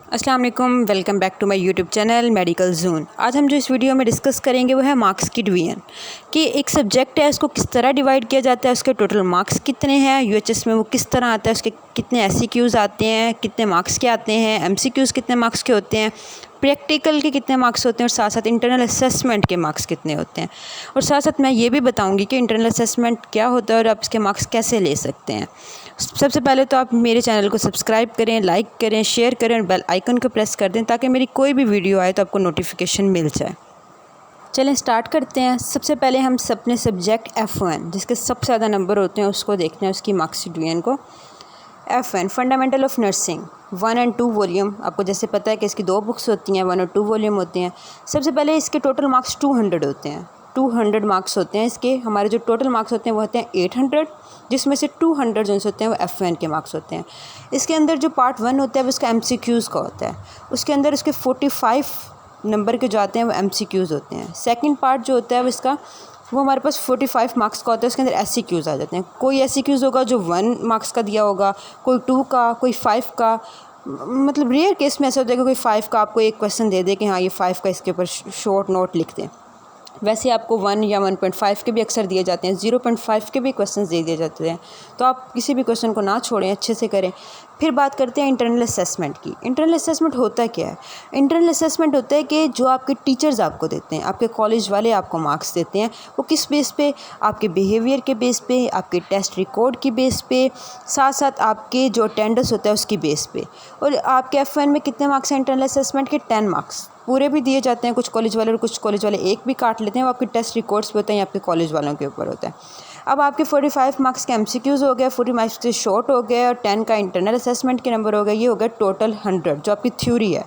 अस्सलाम वालेकुम, welcome back to my YouTube channel medical zone. आज हम जो इस वीडियो में डिस्कस करेंगे वो है मार्क्स की डिवीज़न कि एक सब्जेक्ट है उसको किस तरह डिवाइड किया जाता है, उसके टोटल मार्क्स कितने हैं, यूएचएस में वो किस तरह आता है, उसके कितने एससीक्यूज़ आते हैं, कितने मार्क्स के आते हैं, एमसीक्यूज़ कितने मार्क्स के होते हैं, प्रैक्टिकल के कितने मार्क्स होते हैं और साथ साथ इंटरनल असेसमेंट के मार्क्स कितने होते हैं। और साथ साथ मैं ये भी बताऊँगी कि इंटरनल असेसमेंट क्या होता है और आप इसके मार्क्स कैसे ले सकते हैं। सबसे पहले तो आप मेरे चैनल को सब्सक्राइब करें, लाइक करें, शेयर करें और बेल आइकन को प्रेस कर दें ताकि मेरी कोई भी वीडियो आए तो आपको नोटिफिकेशन मिल जाए। चलें स्टार्ट करते हैं। सबसे पहले हम अपने सब्जेक्ट F1 जिसके सबसे ज़्यादा नंबर होते हैं उसको देखते हैं, उसकी मार्क्स डिवीज़न को। F1 फंडामेंटल ऑफ नर्सिंग 1 और 2 वॉल्यूम। आपको जैसे पता है कि इसकी 2 बुक्स होती हैं, 1 और 2 वॉल्यूम होते हैं। सबसे पहले इसके टोटल मार्क्स 200 होते हैं। 200 मार्क्स होते हैं इसके। हमारे जो टोटल मार्क्स होते हैं वो होते हैं 800, जिसमें से 200 जो होते हैं वो F1 के मार्क्स होते हैं। इसके अंदर जो पार्ट 1 होता है वो उसका MCQs का होता है। उसके अंदर उसके 45 नंबर के जो आते हैं वो MCQs होते हैं। सेकंड पार्ट जो होता है वो हमारे पास 45 मार्क्स का होता है। उसके अंदर SCQs आ जाते हैं। कोई SCQs होगा जो 1 मार्क्स का दिया होगा, कोई 2 का, कोई 5 का। मतलब रेयर केस में ऐसा होता है कि कोई 5 का आपको एक क्वेश्चन दे दे कि हाँ ये 5 का इसके ऊपर शॉर्ट नोट लिख दें। वैसे आपको 1 या 1.5 के भी अक्सर दिए जाते हैं, 0.5 के भी क्वेश्चंस दे दिए जाते हैं। तो आप किसी भी क्वेश्चन को ना छोड़ें, अच्छे से करें। फिर बात करते हैं इंटरनल असेसमेंट की। इंटरनल असेसमेंट होता क्या है? इंटरनल असेसमेंट होता है कि जो आपके टीचर्स आपको देते हैं, आपके कॉलेज वाले आपको मार्क्स देते हैं, वो किस बेस पे? आपके बिहेवियर के बेस पे, आपके टेस्ट रिकॉर्ड की बेस पे, साथ साथ आपके जो अटेंडेंस होता है उसकी बेस पे। और आपके F1 में कितने मार्क्स हैं इंटरनल असेसमेंट के? 10 मार्क्स पूरे भी दिए जाते हैं कुछ कॉलेज वाले, और कुछ कॉलेज वाले एक भी काट लेते हैं। वो आपके टेस्ट रिकॉर्ड्स पे होते हैं या आपके कॉलेज वालों के ऊपर होता है। अब आपके 45 मार्क्स के MCQs हो गए, 40 मार्क्स के शॉर्ट हो गए और 10 का इंटरनल असेसमेंट के नंबर हो गए। ये हो गया टोटल 100 जो आपकी थ्योरी है।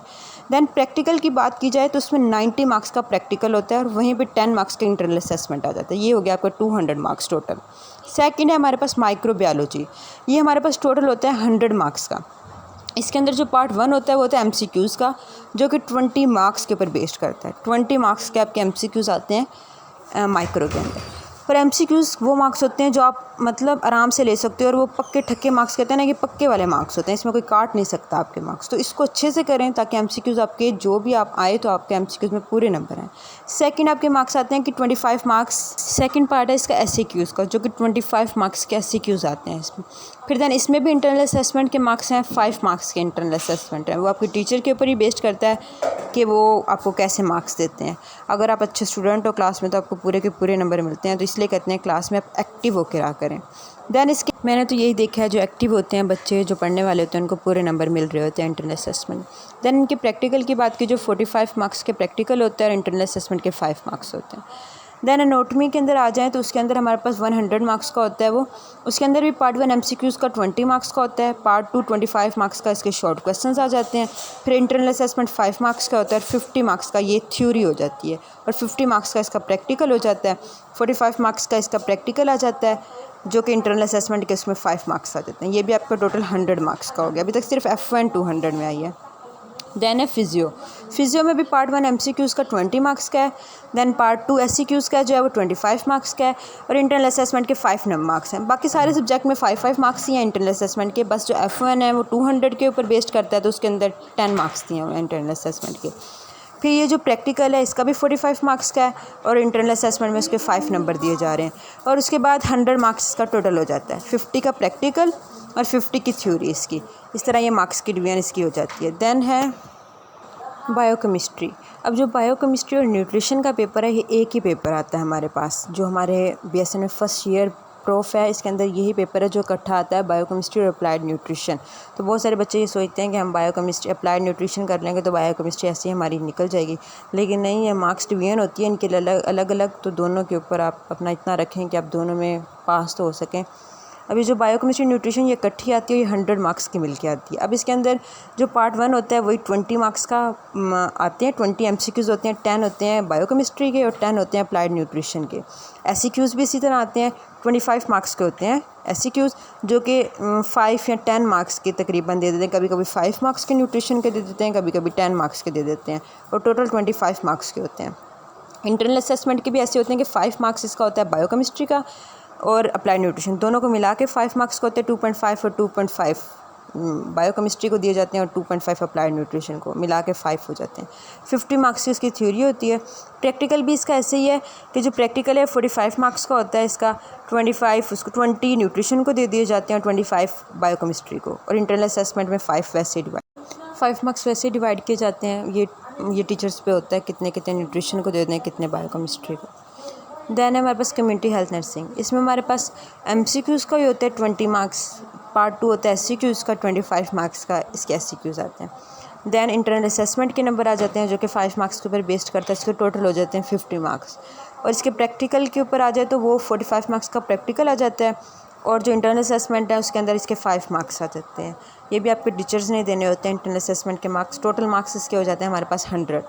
देन प्रैक्टिकल की बात की जाए तो उसमें 90 मार्क्स का प्रैक्टिकल होता है और वहीं पे 10 मार्क्स का इंटरनल असेसमेंट आ जाता है। ये हो गया आपका 200 मार्क्स टोटल। सेकंड है हमारे पास माइक्रोबायोलॉजी। ये हमारे पास टोटल होता है 100 मार्क्स का। इसके अंदर जो पार्ट 1 होता है वो होता है MCQs का, जो कि 20 मार्क्स के ऊपर बेस्ड करता है। 20 मार्क्स के आपके MCQs आते हैं माइक्रो के अंदर। पर MCQs वो मार्क्स होते हैं जो आप मतलब आराम से ले सकते हो, और वो पक्के ठक्के मार्क्स कहते हैं ना कि पक्के वाले मार्क्स होते हैं। इसमें कोई काट नहीं सकता आपके मार्क्स। तो इसको अच्छे से करें ताकि MCQs आपके जो भी आप आए तो आपके MCQs में पूरे नंबर हैं। सेकंड आपके मार्क्स आते हैं कि 25 मार्क्स। सेकंड पार्ट है इसका SCQs का, जो कि 25 मार्क्स के SCQs आते हैं इसमें। फिर देन इसमें भी इंटरनल असेसमेंट के मार्क्स हैं, 5 मार्क्स के इंटरनल असेसमेंट है। वो आपके टीचर के ऊपर ही बेस्ड करता है कि वो आपको कैसे मार्क्स देते हैं। अगर आप अच्छे स्टूडेंट हो क्लास में तो आपको पूरे के पूरे नंबर मिलते हैं। तो इसलिए कहते हैं क्लास में आप एक्टिव होकर रहा करें। देन इसके मैंने तो यही देखा है, जो एक्टिव होते हैं बच्चे, जो पढ़ने वाले होते हैं, उनको पूरे नंबर मिल रहे होते हैं इंटरनल असेसमेंट। देन इनके प्रैक्टिकल की बात की, जो 45 मार्क्स के प्रैक्टिकल होते हैं और इंटरनल असेसमेंट के 5 मार्क्स होते हैं। देन एनाटॉमी के अंदर आ जाएँ तो उसके अंदर हमारे पास 100 मार्क्स का होता है वो। उसके अंदर भी पार्ट 1 MCQs का 20 मार्क्स का होता है, पार्ट 2 25 मार्क्स का इसके शॉर्ट क्वेश्चंस आ जाते हैं। फिर इंटरनल असेसमेंट 5 मार्क्स का होता है, 50 मार्क्स का ये थ्योरी हो जाती है, और 50 मार्क्स का इसका प्रैक्टिकल हो जाता है। 45 मार्क्स का इसका प्रैक्टिकल आ जाता है, जो कि इंटरनल असेसमेंट के इसमें 5 मार्क्स आ जाते हैं। ये भी आपका टोटल 100 मार्क्स का हो गया। अभी तक सिर्फ F1 200 में आई है। देन है फिजियो में भी पार्ट 1 MCQs का 20 मार्क्स का है। देन पार्ट 2 SCQs का जो है वो 25 मार्क्स का है, और इंटरनल असेसमेंट के 5 मार्क्स हैं। बाकी सारे सब्जेक्ट में 5 मार्क्स ही हैं इंटरनल असेसमेंट के। बस जो F1 है वो 200 के ऊपर बेस्ड करता है, तो उसके अंदर 10 मार्क्स दिए हुए हैं इंटरनल असेसमेंट के। फिर ये जो प्रैक्टिकल है इसका भी 45 मार्क्स का है, और इंटरनल असेसमेंट में उसके 5 नंबर दिए जा रहे हैं। और उसके बाद 100 मार्क्स का टोटल हो जाता है, 50 का प्रैक्टिकल और 50 की थ्योरी इसकी। इस तरह ये मार्क्स की डिवीजन इसकी हो जाती है। देन है बायोकेमिस्ट्री। अब जो बायोकेमिस्ट्री और न्यूट्रिशन का पेपर है, ये एक ही पेपर आता है हमारे पास, जो हमारे BSN में फर्स्ट ईयर प्रोफ है। इसके अंदर यही पेपर है जो इकट्ठा आता है, बायोकेमिस्ट्री और अप्लाइड न्यूट्रिशन। तो बहुत सारे बच्चे ये सोचते हैं कि हम बायोकेमिस्ट्री अप्लाइड न्यूट्रिशन कर लेंगे तो बायोकेमिस्ट्री ऐसे ही हमारी निकल जाएगी, लेकिन नहीं, ये मार्क्स डिवीजन होती है इनके लिए अलग अलग। तो दोनों के ऊपर आप अपना इतना रखें कि आप दोनों में पास तो हो सकें। अभी जो बायोकेमिस्ट्री न्यूट्रिशन ये इकट्ठी आती है, ये 100 मार्क्स की मिल के आती है। अब इसके अंदर जो पार्ट 1 होता है वही 20 मार्क्स का आते हैं। 20 MCQs होते हैं, 10 होते हैं बायोकेमिस्ट्री के और 10 होते हैं अप्लाइड न्यूट्रिशन के। SCQs भी इसी तरह आते हैं, 25 मार्क्स के होते हैं SCQs, जो कि 5 या 10 मार्क्स के तकरीबन दे देते हैं। कभी कभी 5 मार्क्स के न्यूट्रिशन के दे देते हैं, कभी कभी 10 मार्क्स के दे देते हैं, और टोटल 25 मार्क्स के होते हैं। इंटरनल असेसमेंट के भी ऐसे होते हैं कि 5 मार्क्स इसका होता है बायोकेमिस्ट्री का, और अप्लाइड न्यूट्रिशन दोनों को मिला के 5 मार्क्स का होते हैं। 2.5 और 2.5 बायोकेमिस्ट्री को दिए जाते हैं और 2.5 अप्लाइड न्यूट्रिशन को, मिला के 5 हो जाते हैं। 50 मार्क्स की इसकी थ्योरी होती है। प्रैक्टिकल भी इसका ऐसे ही है कि जो प्रैक्टिकल है 45 मार्क्स का होता है इसका, 25 उसको 20 न्यूट्रिशन को दे दिए जाते हैं और 25 बायोकेमिस्ट्री को, और इंटरनल असेसमेंट में 5 वैसे डिवाइड 5 मार्क्स वैसे डिवाइड किए जाते हैं। ये टीचर्स पे होता है कितने कितने न्यूट्रिशन को दे दें, कितने बायोकेमिस्ट्री को। देन है हमारे पास कम्युनिटी हेल्थ नर्सिंग। इसमें हमारे पास MCQs का ही होता है 20 मार्क्स, पार्ट 2 होता है SCQs का 25 मार्क्स का, इसके SCQs आते हैं। देन इंटरनल असेसमेंट के नंबर आ जाते हैं जो कि 5 मार्क्स के ऊपर बेस्ड करता है, इसके टोटल हो जाते हैं 50 मार्क्स। और इसके प्रैक्टिकल के ऊपर आ जाए तो वो 45 मार्क्स का प्रैक्टिकल आ जाता है, और जो इंटरनल असेसमेंट है उसके अंदर इसके 5 मार्क्स आ जाते हैं। ये भी आपके टीचर्स ने देने होते हैं इंटरनल असेसमेंट के मार्क्स। टोटल मार्क्स इसके हो जाते हैं हमारे पास 100।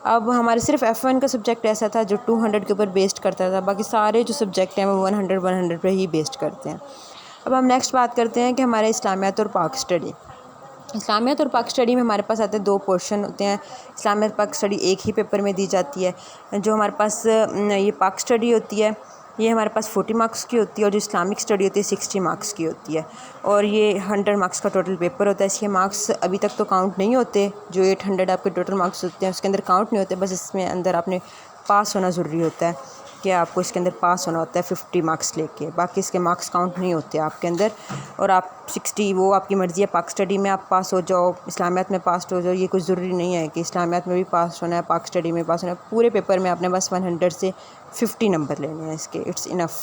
अब हमारे सिर्फ F1 का सब्जेक्ट ऐसा था जो 200 के ऊपर बेस्ड करता था, बाकी सारे जो सब्जेक्ट हैं वो 100 पे ही बेस्ड करते हैं। अब हम नेक्स्ट बात करते हैं कि हमारे इस्लामियत और पाक स्टडी। इस्लामियत और पाक स्टडी में हमारे पास आते हैं 2 पोर्शन होते हैं। इस्लामियत पाक स्टडी एक ही पेपर में दी जाती है। जो हमारे पास ये पाक स्टडी होती है ये हमारे पास 40 मार्क्स की होती है, और जो इस्लामिक स्टडी होती है 60 मार्क्स की होती है, और ये 100 मार्क्स का टोटल पेपर होता है। इसके मार्क्स अभी तक तो काउंट नहीं होते, जो 800 आपके टोटल मार्क्स होते हैं उसके अंदर काउंट नहीं होते, बस इसमें अंदर आपने पास होना ज़रूरी होता है कि आपको इसके अंदर पास होना होता है 50 मार्क्स लेके, बाकी इसके मार्क्स काउंट नहीं होते आपके अंदर। और आप 60 वो आपकी मर्ज़ी है, पाक स्टडी में आप पास हो जाओ, इस्लामियत में पास हो जाओ, ये कुछ ज़रूरी नहीं है कि इस्लामियत में भी पास होना है, पाक स्टडी में पास होना है। पूरे पेपर में आपने बस 100 से 50 नंबर लेने हैं इसके, इट्स इनफ।